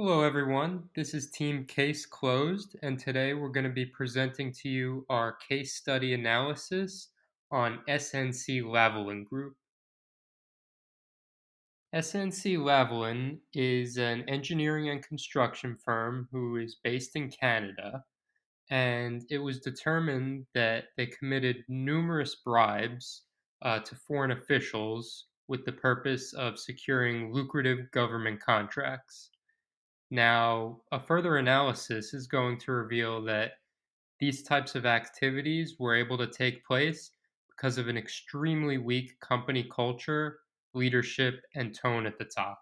Hello, everyone. This is Team Case Closed, and today we're going to be presenting to you our case study analysis on SNC Lavalin Group. SNC Lavalin is an engineering and construction firm who is based in Canada, and it was determined that they committed numerous bribes to foreign officials with the purpose of securing lucrative government contracts. Now, a further analysis is going to reveal that these types of activities were able to take place because of an extremely weak company culture, leadership, and tone at the top.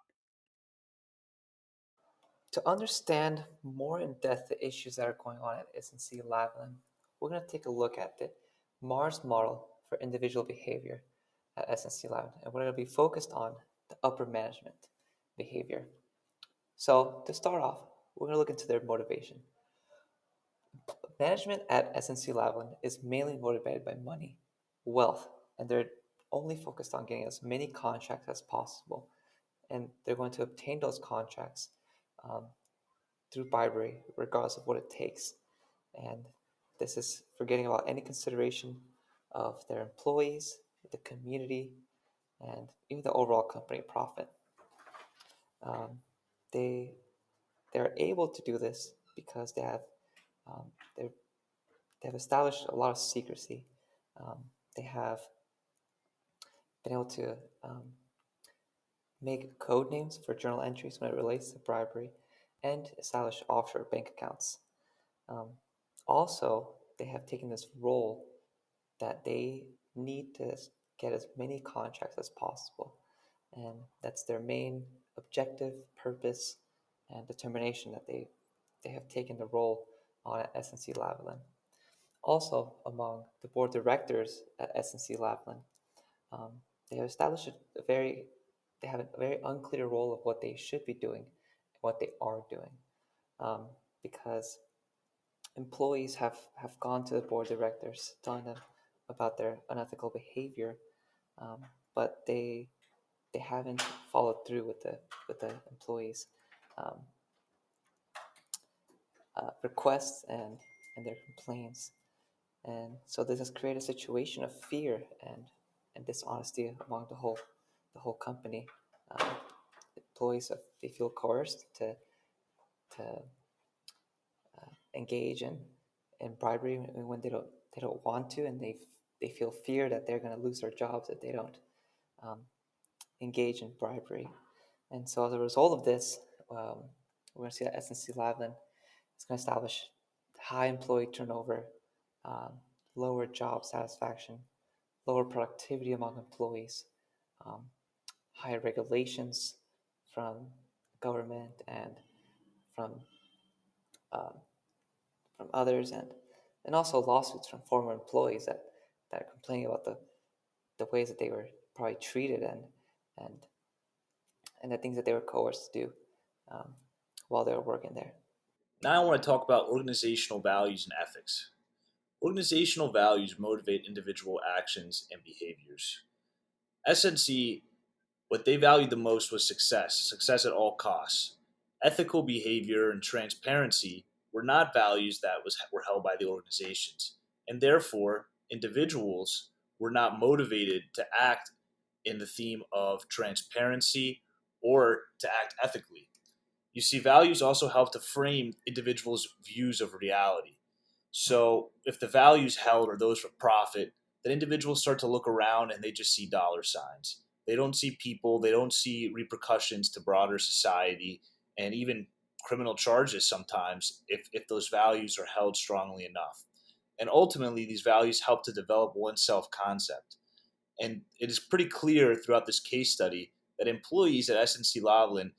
To understand more in depth the issues that are going on at SNC Lavalin, we're going to take a look at the Mars model for individual behavior at SNC Lavalin, and we're going to be focused on the upper management behavior. So, to start off, we're going to look into their motivation. Management at SNC Lavalin is mainly motivated by money, wealth, and they're only focused on getting as many contracts as possible. And they're going to obtain those contracts um, through bribery, regardless of what it takes. And this is forgetting about any consideration of their employees, the community, and even the overall company profit. Um, they they're able to do this because um, they they've established a lot of secrecy. They have been able to make code names for journal entries when it relates to bribery, and establish offshore bank accounts. Um, Also, they have taken this role that they need to get as many contracts as possible. And that's their main objective, purpose, and determination that they have taken the role on at SNC Lavalin. Also, among the board of directors at SNC Lavalin, um, they have established they have a very unclear role of what they should be doing and what they are doing. Because employees have gone to the board of directors, telling them about their unethical behavior, um, but they haven't followed through with the employees' um, requests and their complaints, and so this has created a situation of fear and dishonesty among the whole company. Um, Employees they feel coerced to engage in bribery when they don't want to, and they feel fear that they're going to lose their jobs if they don't um, engage in bribery. And so as a result of this, we're going to see that SNC Lavalin is going to establish high employee turnover, um, lower job satisfaction, lower productivity among employees, um, higher regulations from government and from um, from others, and also lawsuits from former employees that are complaining about the ways that they were probably treated and and the things that they were coerced to do um, while they were working there. Now I want to talk about organizational values and ethics. Organizational values motivate individual actions and behaviors. SNC, what they valued the most was success at all costs. Ethical behavior and transparency were not values that were held by the organizations, and therefore individuals were not motivated to act in the theme of transparency or to act ethically. You see, values also help to frame individuals' views of reality. So, if the values held are those for profit, then individuals start to look around and they just see dollar signs. They don't see people, they don't see repercussions to broader society, and even criminal charges sometimes if those values are held strongly enough. And ultimately, these values help to develop one's self concept. And it is pretty clear throughout this case study that employees at SNC Lavalin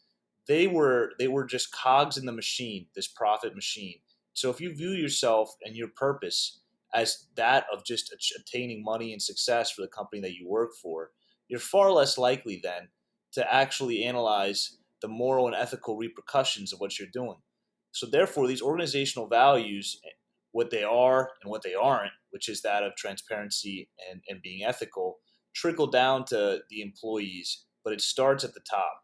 they were just cogs in the machine, this profit machine. So if you view yourself and your purpose as that of just attaining money and success for the company that you work for, you're far less likely then to actually analyze the moral and ethical repercussions of what you're doing. So therefore, these organizational values, what they are and what they aren't, which is that of transparency and being ethical, trickle down to the employees, but it starts at the top.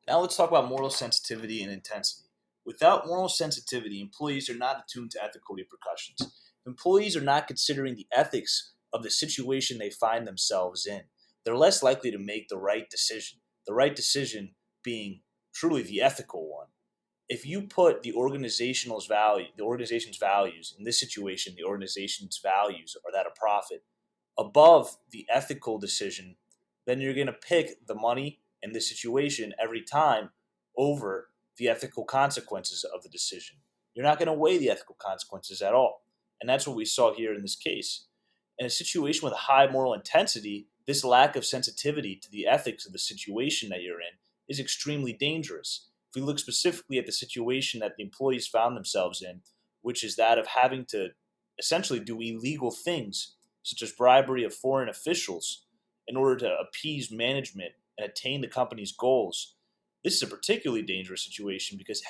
Now let's talk about moral sensitivity and intensity. Without moral sensitivity, employees are not attuned to ethical repercussions. If employees are not considering the ethics of the situation they find themselves in, they're less likely to make the right decision being truly the ethical one. If you put the organization's values, in this situation, the organization's values are that of profit, above the ethical decision, then you're going to pick the money in this situation every time over the ethical consequences of the decision. You're not going to weigh the ethical consequences at all. And that's what we saw here in this case. In a situation with high moral intensity, this lack of sensitivity to the ethics of the situation that you're in is extremely dangerous. If we look specifically at the situation that the employees found themselves in, which is that of having to essentially do illegal things such as bribery of foreign officials, in order to appease management and attain the company's goals. This is a particularly dangerous situation because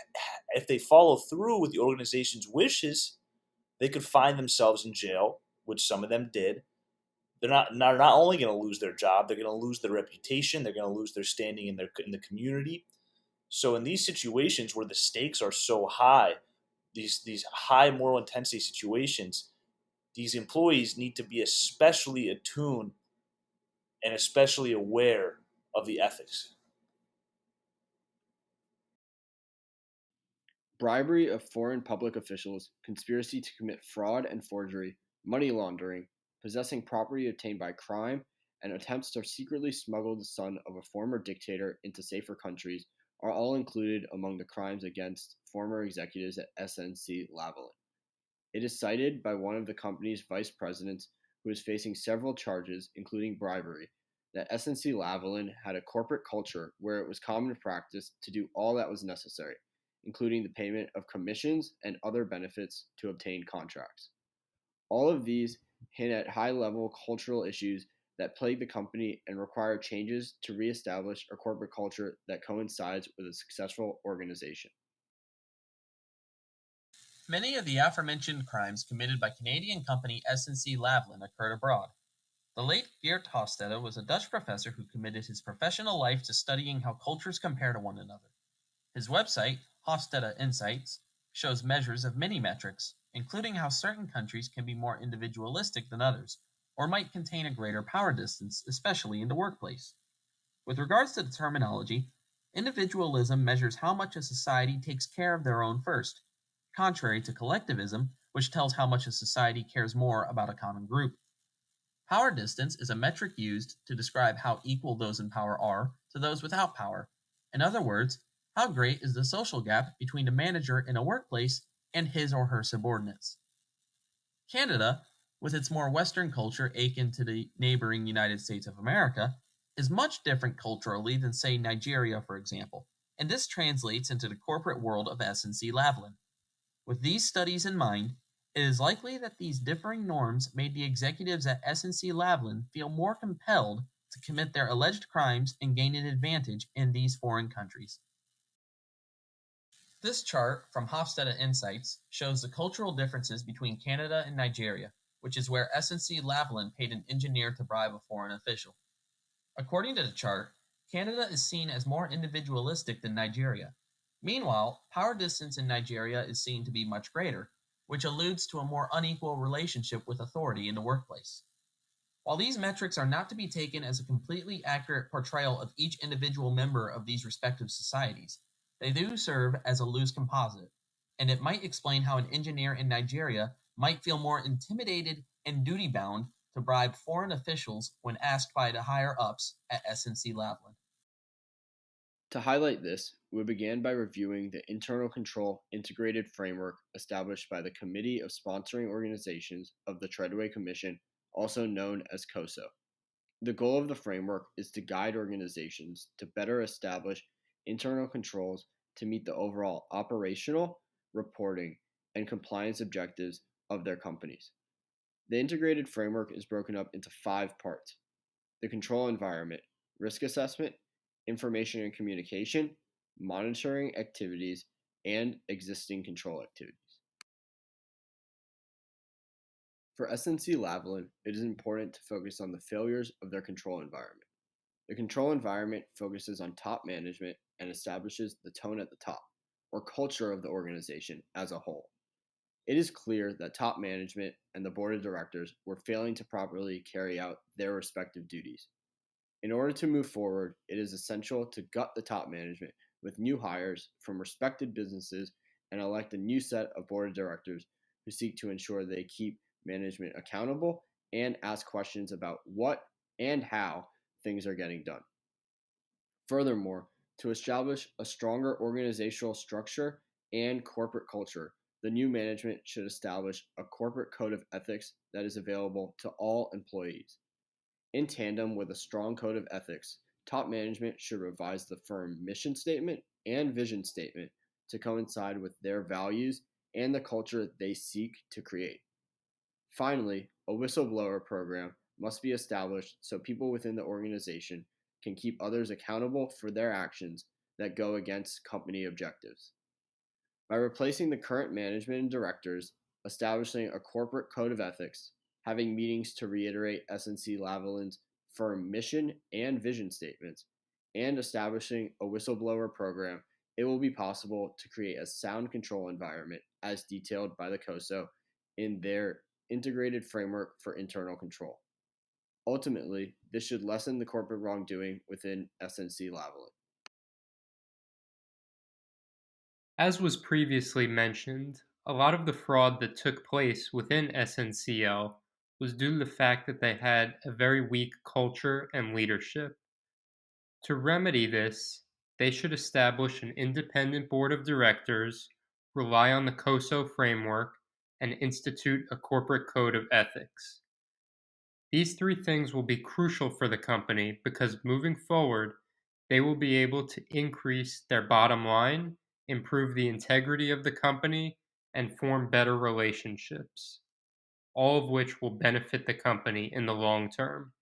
if they follow through with the organization's wishes, they could find themselves in jail, which some of them did. They're not only going to lose their job, they're going to lose their reputation, they're going to lose their standing in the community. So in these situations where the stakes are so high, these high moral intensity situations, these employees need to be especially attuned and especially aware of the ethics. Bribery of foreign public officials, conspiracy to commit fraud and forgery, money laundering, possessing property obtained by crime, and attempts to secretly smuggle the son of a former dictator into safer countries are all included among the crimes against former executives at SNC Lavalin. It is cited by one of the company's vice presidents, who is facing several charges, including bribery, that SNC Lavalin had a corporate culture where it was common practice to do all that was necessary, including the payment of commissions and other benefits to obtain contracts. All of these hint at high level cultural issues that plague the company and require changes to reestablish a corporate culture that coincides with a successful organization. Many of the aforementioned crimes committed by Canadian company SNC Lavalin occurred abroad. The late Geert Hofstede was a Dutch professor who committed his professional life to studying how cultures compare to one another. His website, Hofstede Insights, shows measures of many metrics, including how certain countries can be more individualistic than others, or might contain a greater power distance, especially in the workplace. With regards to the terminology, individualism measures how much a society takes care of their own first, contrary to collectivism, which tells how much a society cares more about a common group. Power distance is a metric used to describe how equal those in power are to those without power. In other words, how great is the social gap between a manager in a workplace and his or her subordinates? Canada, with its more Western culture akin to the neighboring United States of America, is much different culturally than, say, Nigeria, for example, and this translates into the corporate world of SNC Lavalin. With these studies in mind, it is likely that these differing norms made the executives at SNC Lavalin feel more compelled to commit their alleged crimes and gain an advantage in these foreign countries. This chart from Hofstede Insights shows the cultural differences between Canada and Nigeria, which is where SNC Lavalin paid an engineer to bribe a foreign official. According to the chart, Canada is seen as more individualistic than Nigeria. Meanwhile, power distance in Nigeria is seen to be much greater, which alludes to a more unequal relationship with authority in the workplace. While these metrics are not to be taken as a completely accurate portrayal of each individual member of these respective societies, they do serve as a loose composite, and it might explain how an engineer in Nigeria might feel more intimidated and duty bound to bribe foreign officials when asked by the higher ups at SNC Lavalin. To highlight this, we began by reviewing the internal control integrated framework established by the Committee of Sponsoring Organizations of the Treadway Commission, also known as COSO. The goal of the framework is to guide organizations to better establish internal controls to meet the overall operational, reporting, and compliance objectives of their companies. The integrated framework is broken up into 5 parts: the control environment, risk assessment, information and communication, monitoring activities, and existing control activities. For SNC Lavalin, it is important to focus on the failures of their control environment. The control environment focuses on top management and establishes the tone at the top, or culture of the organization as a whole. It is clear that top management and the board of directors were failing to properly carry out their respective duties. In order to move forward, it is essential to gut the top management with new hires from respected businesses and elect a new set of board of directors who seek to ensure they keep management accountable and ask questions about what and how things are getting done. Furthermore, to establish a stronger organizational structure and corporate culture, the new management should establish a corporate code of ethics that is available to all employees. In tandem with a strong code of ethics, top management should revise the firm mission statement and vision statement to coincide with their values and the culture they seek to create. Finally, a whistleblower program must be established so people within the organization can keep others accountable for their actions that go against company objectives. By replacing the current management and directors, establishing a corporate code of ethics, having meetings to reiterate SNC Lavalin's firm mission and vision statements, and establishing a whistleblower program, it will be possible to create a sound control environment as detailed by the COSO in their integrated framework for internal control. Ultimately, this should lessen the corporate wrongdoing within SNC Lavalin. As was previously mentioned, a lot of the fraud that took place within SNCL was due to the fact that they had a very weak culture and leadership. To remedy this, they should establish an independent board of directors, rely on the COSO framework, and institute a corporate code of ethics. These three things will be crucial for the company because moving forward, they will be able to increase their bottom line, improve the integrity of the company, and form better relationships, all of which will benefit the company in the long term.